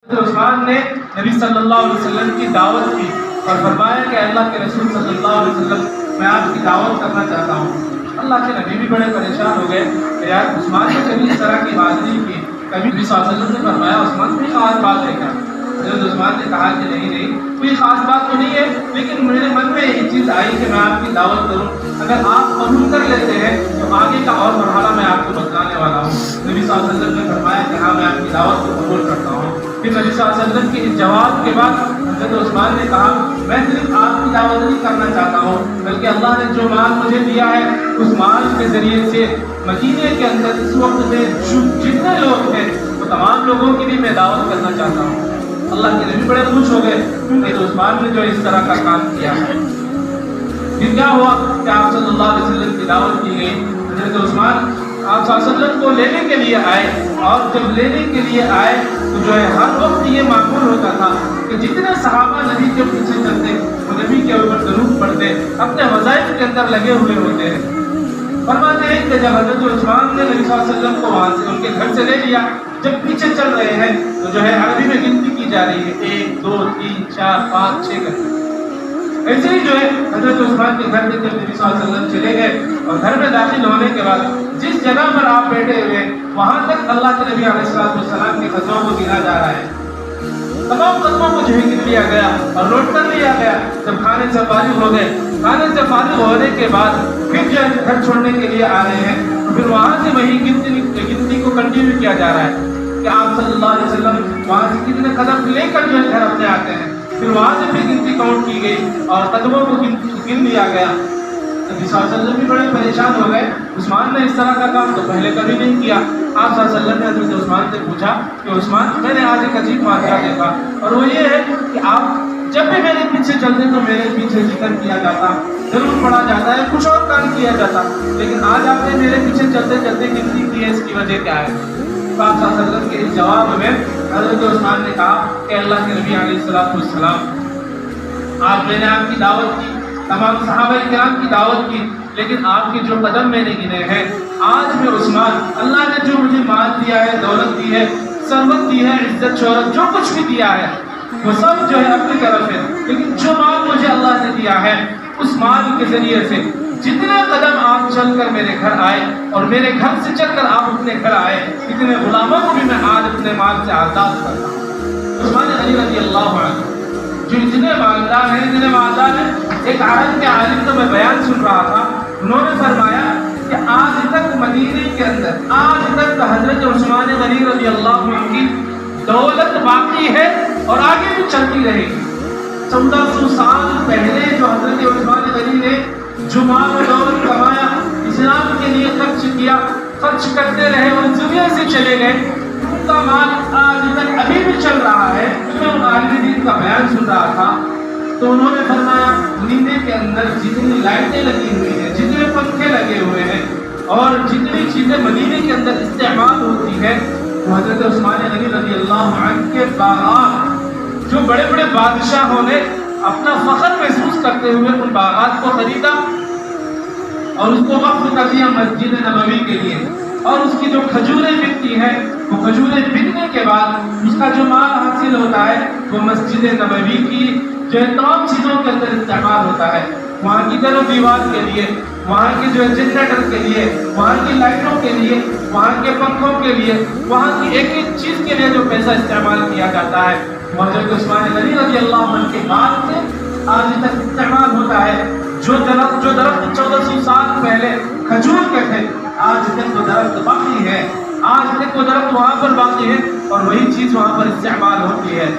عثمان نے نبی صلی اللہ علیہ وسلم کی دعوت کی اور فرمایا کہ اللہ کے رسول صلی اللہ علیہ وسلم میں آپ کی دعوت کرنا چاہتا ہوں۔ اللہ کے نبی بھی بڑے پریشان ہو گئے کہ یار عثمان نے کبھی اس طرح کی بات نہیں کی۔ کبھی نبی صلی اللہ علیہ وسلم نے فرمایا عثمان کوئی خاص بات ہے کیا؟ حضرت عثمان نے کہا کہ نہیں کوئی خاص بات تو نہیں ہے، لیکن میرے من میں یہ چیز آئی کہ میں آپ کی دعوت کروں، اگر آپ قبول کر لیتے ہیں تو آگے کا اور مرحلہ میں آپ کو بتلانے والا ہوں۔ نبی صلی اللہ علیہ وسلم نے فرمایا کہ ہاں میں آپ کی دعوت کو قبول کرتا ہوں۔ پھر نبی صلی اللہ علیہ وسلم کے اس جواب کے بعد حضرت عثمان نے کہا میں صرف آپ کی دعوت نہیں کرنا چاہتا ہوں، بلکہ اللہ نے جو مال مجھے دیا ہے اس مال کے ذریعے سے مدینے کے اندر اس وقت میں جتنے لوگ ہیں وہ تمام لوگوں کی بھی میں دعوت کرنا چاہتا ہوں۔ اللہ کے نبی بڑے خوش ہو گئے کہ عثمان نے جو اس طرح کا کام کیا ہے۔ پھر کیا ہوا کہ آپ صلی اللہ علیہ وسلم کی دعوت کی گئی۔ حضرت عثمان آپ صلی اللہ علیہ وسلم کو لینے کے لیے آئے، اور جب لینے کے لیے آئے تو جو ہے ہر وقت یہ معمول ہوتا تھا کہ جتنے صحابہ نبی کے پیچھے چلتے وہ نبی کے اوپر درود پڑھتے، اپنے وظائف کے اندر لگے ہوئے ہوتے ہیں۔ فرماتے ہیں کہ جب حضرت عثمان نے نبی صلی اللہ علیہ وسلم کو وہاں سے ان کے گھر سے لے لیا، جب پیچھے چل رہے ہیں تو جو ہے عربی میں گنتی کی جا رہی ہے 1 2 3 4 5 6 کر کے۔ ایسے ہی جو ہے حضرت عثمان کے گھر سے جب نبی صلی اللہ علیہ وسلم چلے گئے اور گھر میں داخل ہونے کے بعد جس جگہ پر آپ بیٹھے ہوئے وہاں تک اللہ کے نبی علیہ السلام کے قدموں کو گنا جا رہا ہے۔ تمام قدموں کو جو ہے گن لیا گیا اور نوٹ کر لیا گیا۔ جب کھانے سے فارغ ہو گئے، کھانے سے فارغ ہونے کے بعد پھر جو ہے گھر چھوڑنے کے لیے آ رہے ہیں، تو پھر وہاں سے وہی گنتی کو کنٹینیو کیا جا رہا ہے کہ آپ صلی اللہ علیہ وسلم وہاں سے کتنے قدم لے کر جو ہے گھر اپنے آتے ہیں۔ پھر وہاں سے پھر گنتی کاؤنٹ کی گئی اور قدموں کو گن لیا گیا۔ نبی صلی اللہ علیہ وسلم بھی بڑے پریشان ہو گئے، عثمان نے اس طرح کا کام تو پہلے کبھی نہیں کیا۔ آپ صلی اللہ علیہ وسلم نے حضرت عثمان سے پوچھا کہ عثمان میں نے آج ایک عجیب واقعہ دیکھا، اور وہ یہ ہے کہ آپ جب بھی میرے پیچھے چلتے تو میرے پیچھے ذکر کیا جاتا، ضرور پڑھا جاتا ہے، کچھ اور کام کیا جاتا، لیکن آج آپ نے میرے پیچھے چلتے چلتے گنتی کی ہے، اس کی وجہ کیا ہے؟ آپ صلی اللہ علیہ وسلم کے اس جواب میں حضرت عثمان نے کہا کہ اللہ کے نبی علیہ السلام نے آپ کی دعوت کی، تمام صحابہ کرام کی دعوت کی، لیکن آپ کے جو قدم میں نے گنے ہیں، آج میں عثمان اللہ نے جو مجھے مال دیا ہے، دولت دی ہے، ثروت دی ہے، عزت شہرت جو کچھ بھی دیا ہے وہ سب جو ہے اپنی طرف ہے، لیکن جو مال مجھے اللہ نے دیا ہے اس مال کے ذریعے سے جتنے قدم آپ چل کر میرے گھر آئے اور میرے گھر سے چل کر آپ اپنے گھر آئے، اتنے غلاموں کو بھی میں آج اپنے مال سے آزاد کرتا ہوں۔ عثمان غنی رضی اللہ عنہ جو اتنے مالدار ہیں، ایک عرب کے عالم کو میں بیان سن رہا تھا، انہوں نے فرمایا کہ آج تک مدینے کے اندر آج تک حضرت عثمان غنی رضی اللہ عنہ کی دولت باقی ہے اور آگے بھی چلتی رہے گی۔ 1400 سال پہلے جو حضرت عثمان غنی نے جو مال و دولت کمایا، اسلام کے لیے خرچ کیا، خرچ کرتے رہے اور دنیا سے چلے گئے، ان کا مال آج تک ابھی بھی چل رہا ہے۔ میں ان عالم دین کا بیان سن رہا تھا تو انہوں نے فرمایا مدینے کے اندر جتنی لائٹیں لگی ہوئی ہیں، جتنے پنکھے لگے ہوئے ہیں اور جتنی چیزیں مدینے کے اندر استعمال ہوتی ہے، وہ حضرت عثمان غنی رضی اللہ عنہ کے باغات، جو بڑے بڑے بادشاہوں نے اپنا فخر محسوس کرتے ہوئے ان باغات کو خریدا اور اس کو وقف کر دیا مسجد نبوی کے لیے، اور اس کی جو کھجوریں بکتی ہیں وہ کھجوریں بکنے کے بعد اس کا جو مال حاصل ہوتا ہے وہ مسجد نبوی کی جو تمام چیزوں کے اندر استعمال ہوتا ہے، وہاں کی در و دیوار کے لیے، وہاں کے جو جنریٹر کے لیے، وہاں کی لائٹوں کے لیے، وہاں کے پنکھوں کے لیے، وہاں کی ایک ایک چیز کے لیے جو پیسہ استعمال کیا جاتا ہے وہ حضرت عثمان غنی رضی اللہ عنہ کے مال سے آج تک استعمال ہوتا ہے۔ جو درخت 1400 سال پہلے کھجور کے تھے، آج تک وہ درخت باقی ہے، آج تک وہ درخت وہاں پر باقی ہے اور وہی چیز وہاں پر استعمال ہوتی ہے۔